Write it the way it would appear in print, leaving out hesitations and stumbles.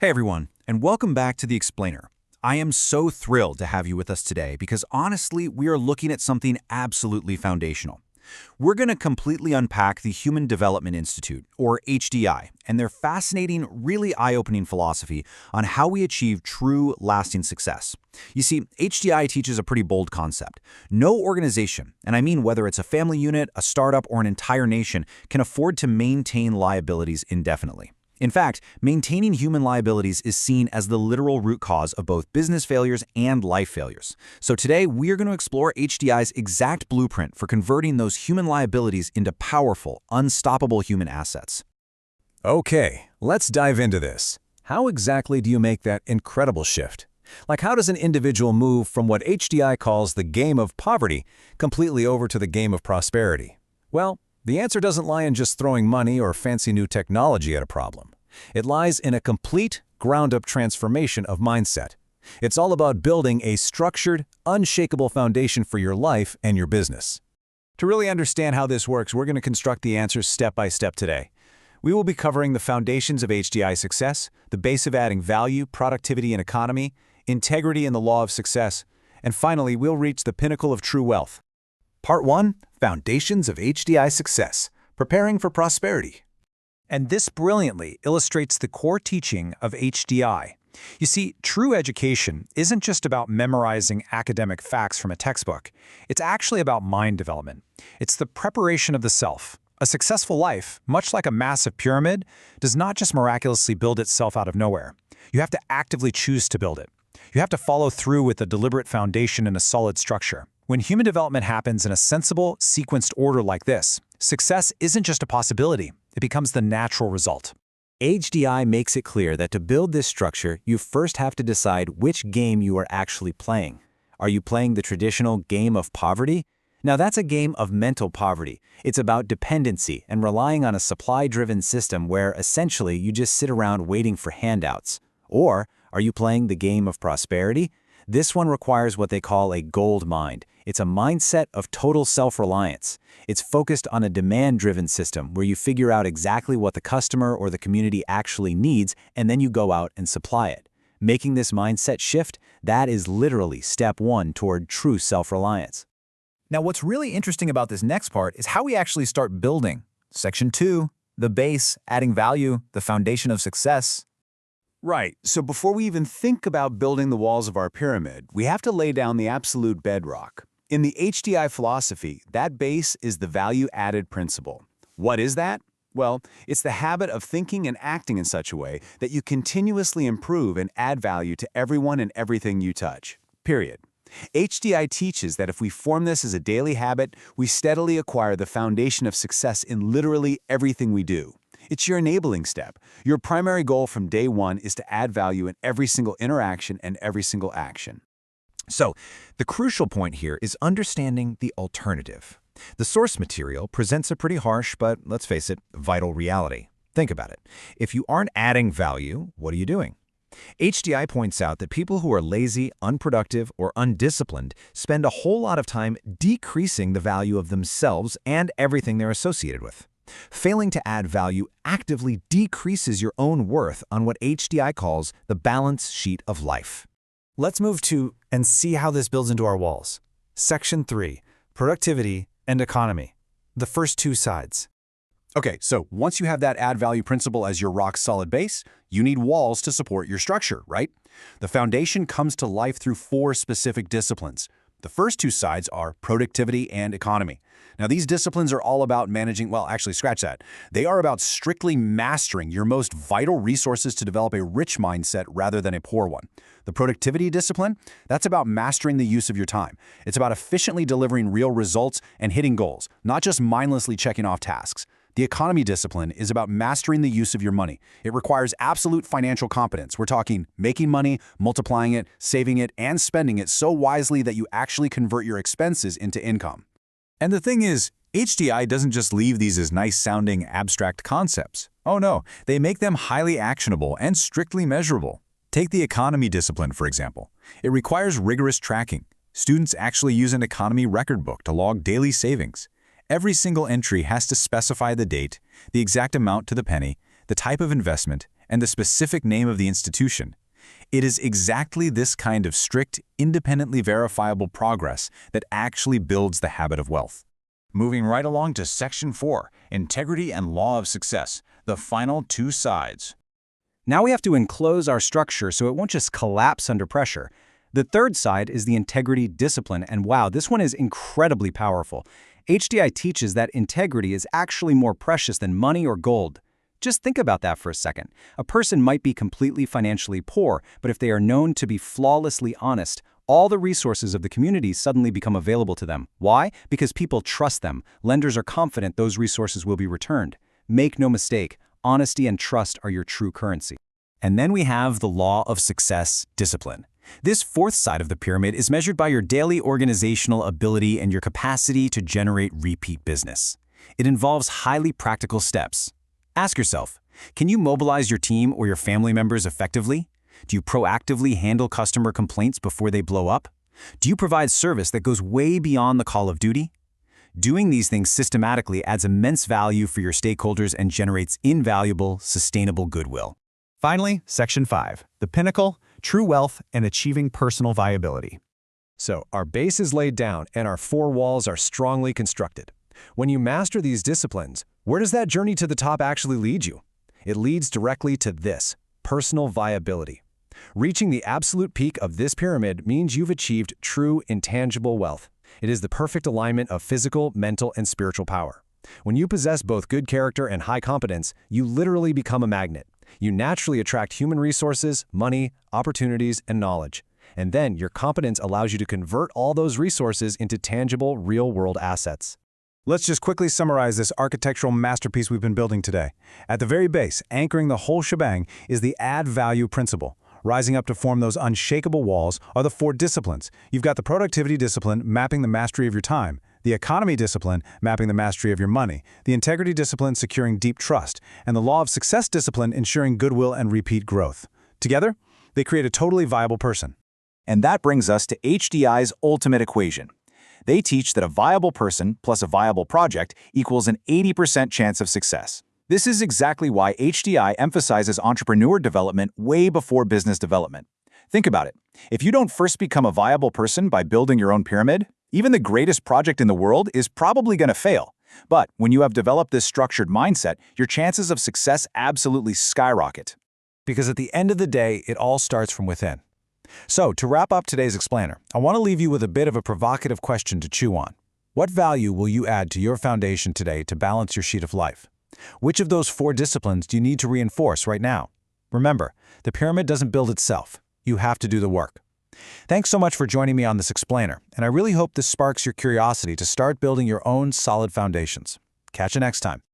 Hey everyone, and welcome back to The Explainer. I am so thrilled to have you with us today because honestly, we are looking at something absolutely foundational. We're going to completely unpack the Human Development Institute, or HDI, and their fascinating, really eye-opening philosophy on how we achieve true, lasting success. You see, HDI teaches a pretty bold concept. No organization, and I mean whether it's a family unit, a startup, or an entire nation, can afford to maintain liabilities indefinitely. In fact, maintaining human liabilities is seen as the literal root cause of both business failures and life failures. So today, we are going to explore HDI's exact blueprint for converting those human liabilities into powerful, unstoppable human assets. Okay, let's dive into this. How exactly do you make that incredible shift? Like, how does an individual move from what HDI calls the game of poverty completely over to the game of prosperity? Well, the answer doesn't lie in just throwing money or fancy new technology at a problem. It lies in a complete, ground-up transformation of mindset. It's all about building a structured, unshakable foundation for your life and your business. To really understand how this works, we're going to construct the answers step by step today. We will be covering the foundations of HDI success, the base of adding value, productivity, and economy, integrity and the law of success, and finally, we'll reach the pinnacle of true wealth. Part 1, Foundations of HDI Success, Preparing for Prosperity. And this brilliantly illustrates the core teaching of HDI. You see, true education isn't just about memorizing academic facts from a textbook. It's actually about mind development. It's the preparation of the self. A successful life, much like a massive pyramid, does not just miraculously build itself out of nowhere. You have to actively choose to build it. You have to follow through with a deliberate foundation and a solid structure. When human development happens in a sensible, sequenced order like this, success isn't just a possibility, it becomes the natural result. HDI makes it clear that to build this structure, you first have to decide which game you are actually playing. Are you playing the traditional game of poverty? Now that's a game of mental poverty. It's about dependency and relying on a supply-driven system where essentially you just sit around waiting for handouts. Or are you playing the game of prosperity? This one requires what they call a gold mind. It's a mindset of total self-reliance. It's focused on a demand-driven system where you figure out exactly what the customer or the community actually needs, and then you go out and supply it. Making this mindset shift, that is literally step 1 toward true self-reliance. Now, what's really interesting about this next part is how we actually start building. Section 2, the base, adding value, the foundation of success. Right, so before we even think about building the walls of our pyramid, we have to lay down the absolute bedrock. In the HDI philosophy, that base is the value-added principle. What is that? Well, it's the habit of thinking and acting in such a way that you continuously improve and add value to everyone and everything you touch. Period. HDI teaches that if we form this as a daily habit, we steadily acquire the foundation of success in literally everything we do. It's your enabling step. Your primary goal from day 1 is to add value in every single interaction and every single action. So, the crucial point here is understanding the alternative. The source material presents a pretty harsh, but let's face it, vital reality. Think about it. If you aren't adding value, what are you doing? HDI points out that people who are lazy, unproductive, or undisciplined spend a whole lot of time decreasing the value of themselves and everything they're associated with. Failing to add value actively decreases your own worth on what HDI calls the balance sheet of life. Let's move to and see how this builds into our walls. Section 3, Productivity and Economy. The first 2 sides. Okay, so once you have that add value principle as your rock-solid base, you need walls to support your structure, right? The foundation comes to life through 4 specific disciplines. The first 2 sides are productivity and economy. Now, these disciplines are all about managing, well, actually, scratch that. They are about strictly mastering your most vital resources to develop a rich mindset rather than a poor one. The productivity discipline, that's about mastering the use of your time. It's about efficiently delivering real results and hitting goals, not just mindlessly checking off tasks. The economy discipline is about mastering the use of your money. It requires absolute financial competence. We're talking making money, multiplying it, saving it, and spending it so wisely that you actually convert your expenses into income. And the thing is, HDI doesn't just leave these as nice-sounding abstract concepts. Oh no, they make them highly actionable and strictly measurable. Take the economy discipline, for example. It requires rigorous tracking. Students actually use an economy record book to log daily savings. Every single entry has to specify the date, the exact amount to the penny, the type of investment, and the specific name of the institution. It is exactly this kind of strict, independently verifiable progress that actually builds the habit of wealth. Moving right along to Section 4, Integrity and Law of Success, the final two sides. Now we have to enclose our structure so it won't just collapse under pressure. The third side is the integrity discipline, and wow, this one is incredibly powerful. HDI teaches that integrity is actually more precious than money or gold. Just think about that for a second. A person might be completely financially poor, but if they are known to be flawlessly honest, all the resources of the community suddenly become available to them. Why? Because people trust them. Lenders are confident those resources will be returned. Make no mistake, honesty and trust are your true currency. And then we have the law of success discipline. This fourth side of the pyramid is measured by your daily organizational ability and your capacity to generate repeat business. It involves highly practical steps. Ask yourself, can you mobilize your team or your family members effectively? Do you proactively handle customer complaints before they blow up? Do you provide service that goes way beyond the call of duty? Doing these things systematically adds immense value for your stakeholders and generates invaluable, sustainable goodwill. Finally, Section 5, the pinnacle, true wealth, and achieving personal viability. So, our base is laid down and our four walls are strongly constructed. When you master these disciplines, where does that journey to the top actually lead you? It leads directly to this, personal viability. Reaching the absolute peak of this pyramid means you've achieved true intangible wealth. It is the perfect alignment of physical, mental, and spiritual power. When you possess both good character and high competence, you literally become a magnet. You naturally attract human resources, money, opportunities, and knowledge. And then your competence allows you to convert all those resources into tangible, real-world assets. Let's just quickly summarize this architectural masterpiece we've been building today. At the very base, anchoring the whole shebang, is the add value principle. Rising up to form those unshakable walls are the four disciplines. You've got the productivity discipline, mapping the mastery of your time, the economy discipline, mapping the mastery of your money, the integrity discipline, securing deep trust, and the law of success discipline, ensuring goodwill and repeat growth. Together, they create a totally viable person. And that brings us to HDI's ultimate equation. They teach that a viable person plus a viable project equals an 80% chance of success. This is exactly why HDI emphasizes entrepreneur development way before business development. Think about it. If you don't first become a viable person by building your own pyramid, even the greatest project in the world is probably going to fail. But when you have developed this structured mindset, your chances of success absolutely skyrocket. Because at the end of the day, it all starts from within. So, to wrap up today's explainer, I want to leave you with a bit of a provocative question to chew on. What value will you add to your foundation today to balance your sheet of life? Which of those four disciplines do you need to reinforce right now? Remember, the pyramid doesn't build itself. You have to do the work. Thanks so much for joining me on this explainer, and I really hope this sparks your curiosity to start building your own solid foundations. Catch you next time.